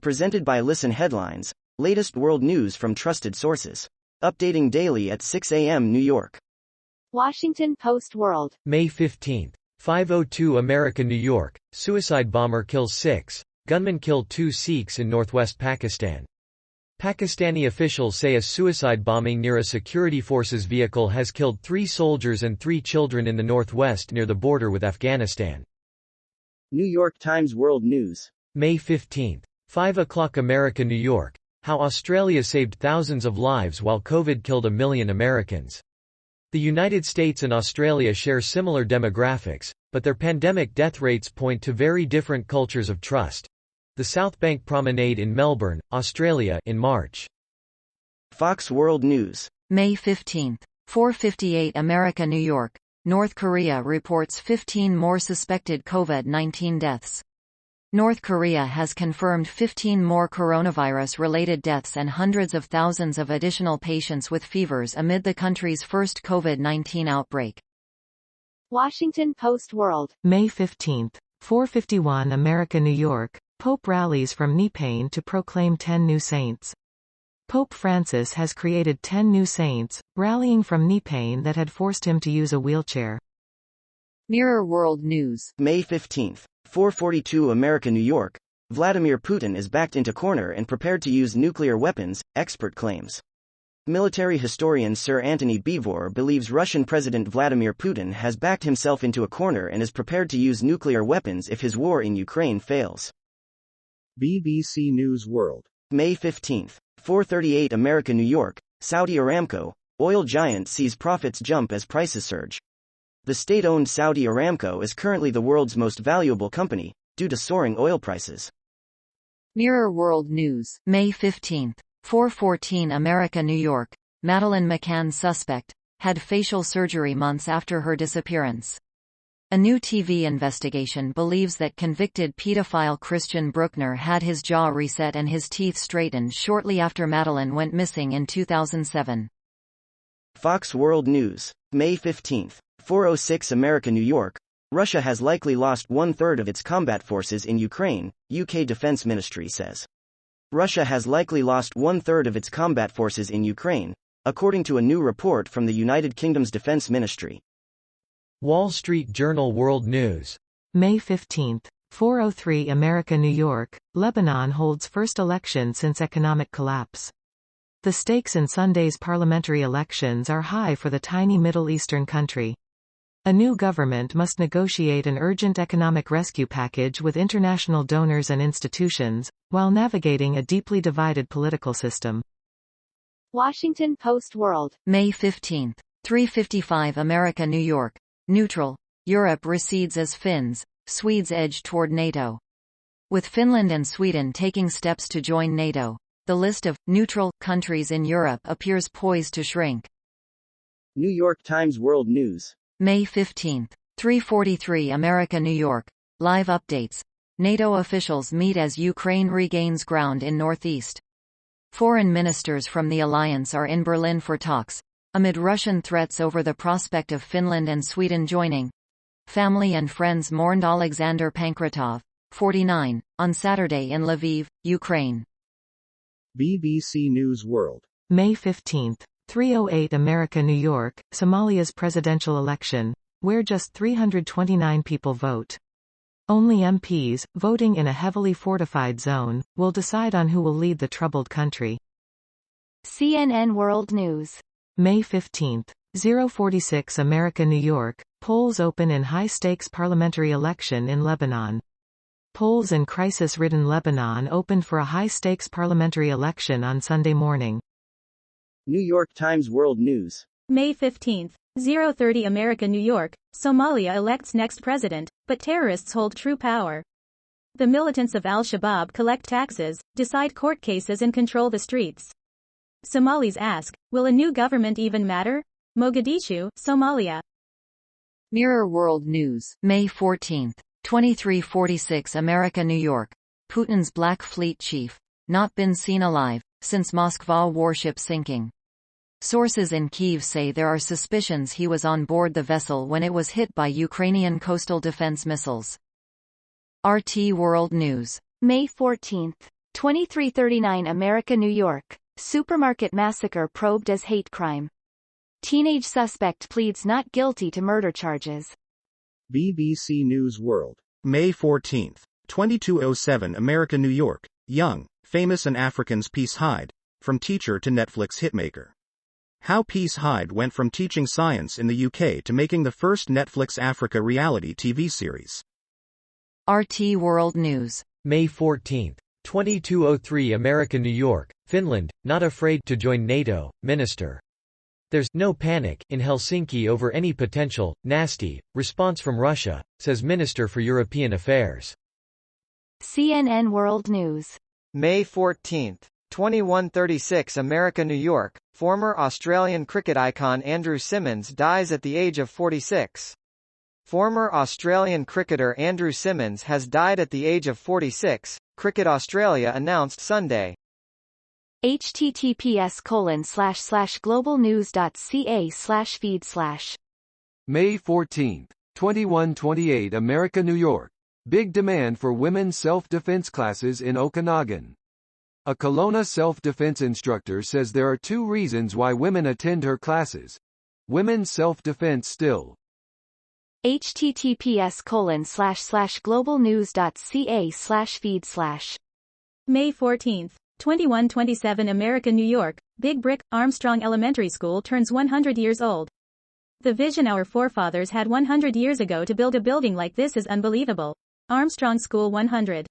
Presented by Listen Headlines, latest world news from trusted sources. Updating daily at 6 a.m. New York. Washington Post World. May 15. 5:02 America, New York. Suicide bomber kills 6. Gunmen kill 2 Sikhs in northwest Pakistan. Pakistani officials say a suicide bombing near a security forces vehicle has killed 3 soldiers and 3 children in the northwest near the border with Afghanistan. New York Times World News. May 15. 5 o'clock America, New York. How Australia saved thousands of lives while COVID killed 1 million Americans. The United States and Australia share similar demographics, but their pandemic death rates point to very different cultures of trust. The South Bank Promenade in Melbourne, Australia, in March. Fox World News. May 15. 4:58 America, New York. North Korea reports 15 more suspected COVID-19 deaths. North Korea has confirmed 15 more coronavirus-related deaths and hundreds of thousands of additional patients with fevers amid the country's first COVID-19 outbreak. Washington Post World. May 15. 4:51 America, New York. Pope rallies from knee pain to proclaim 10 new saints. Pope Francis has created 10 new saints, rallying from knee pain that had forced him to use a wheelchair. Mirror World News. May 15. 4:42 America, New York. Vladimir Putin is backed into corner and prepared to use nuclear weapons, expert claims. Military historian Sir Anthony Beevor believes Russian President Vladimir Putin has backed himself into a corner and is prepared to use nuclear weapons if his war in Ukraine fails. BBC News World. May 15. 4:38 America, New York. Saudi Aramco, oil giant sees profits jump as prices surge. The state-owned Saudi Aramco is currently the world's most valuable company, due to soaring oil prices. Mirror World News. May 15. 4:14 America, New York. Madeleine McCann suspect, had facial surgery months after her disappearance. A new TV investigation believes that convicted pedophile Christian Bruckner had his jaw reset and his teeth straightened shortly after Madeleine went missing in 2007. Fox World News. May 15. 4:06 America, New York. Russia has likely lost 1/3 of its combat forces in Ukraine, UK Defense Ministry says. Russia has likely lost 1/3 of its combat forces in Ukraine, according to a new report from the United Kingdom's Defense Ministry. Wall Street Journal World News. May 15. 4:03 America, New York. Lebanon holds first election since economic collapse. The stakes in Sunday's parliamentary elections are high for the tiny Middle Eastern country. A new government must negotiate an urgent economic rescue package with international donors and institutions, while navigating a deeply divided political system. Washington Post World. May 15. 3:55 America, New York. Neutral. Europe recedes as Finns, Swedes edge toward NATO. With Finland and Sweden taking steps to join NATO, the list of neutral countries in Europe appears poised to shrink. New York Times World News. May 15. 3:43 America, New York. Live updates. NATO officials meet as Ukraine regains ground in northeast. Foreign ministers from the alliance are in Berlin for talks, amid Russian threats over the prospect of Finland and Sweden joining. Family and friends mourned Alexander Pankratov, 49, on Saturday in Lviv, Ukraine. BBC News World. May 15. 3:08 America, New York. Somalia's presidential election, where just 329 people vote. Only MPs, voting in a heavily fortified zone, will decide on who will lead the troubled country. CNN World News. May 15. 0:46 America, New York. Polls open in high-stakes parliamentary election in Lebanon. Polls in crisis-ridden Lebanon opened for a high-stakes parliamentary election on Sunday morning. New York Times World News. May 15. 0:30 America, New York. Somalia elects next president, but terrorists hold true power. The militants of al-Shabaab collect taxes, decide court cases and control the streets. Somalis ask, will a new government even matter? Mogadishu, Somalia. Mirror World News. May 14. 23:46 America, New York. Putin's Black Fleet chief, not been seen alive, since Moskva warship sinking. Sources in Kyiv say there are suspicions he was on board the vessel when it was hit by Ukrainian coastal defense missiles. RT World News. May 14. 2339 America, New York. Supermarket massacre probed as hate crime. Teenage suspect pleads not guilty to murder charges. BBC News World. May 14, 2207 America, New York. Young, famous and Africans Peace Hyde, from teacher to Netflix hitmaker. How Peace Hyde went from teaching science in the UK to making the first Netflix Africa reality TV series. RT World News. May 14, 2203 America, New York, Finland, not afraid to join NATO, minister. There's no panic in Helsinki over any potential, nasty, response from Russia, says Minister for European Affairs. CNN World News. May 14, 2136 America, New York. Former Australian cricket icon Andrew Symonds dies at the age of 46. Former Australian cricketer Andrew Symonds has died at the age of 46, Cricket Australia announced Sunday. https://globalnews.ca/feed/. May 14, 2128 America, New York. Big demand for women's self-defense classes in Okanagan. A Kelowna self-defense instructor says there are two reasons why women attend her classes. Women's self-defense still. https://globalnews.ca/feed/. May 14, 2127 America, New York. Big Brick, Armstrong Elementary School turns 100 years old. The vision our forefathers had 100 years ago to build a building like this is unbelievable. Armstrong School 100.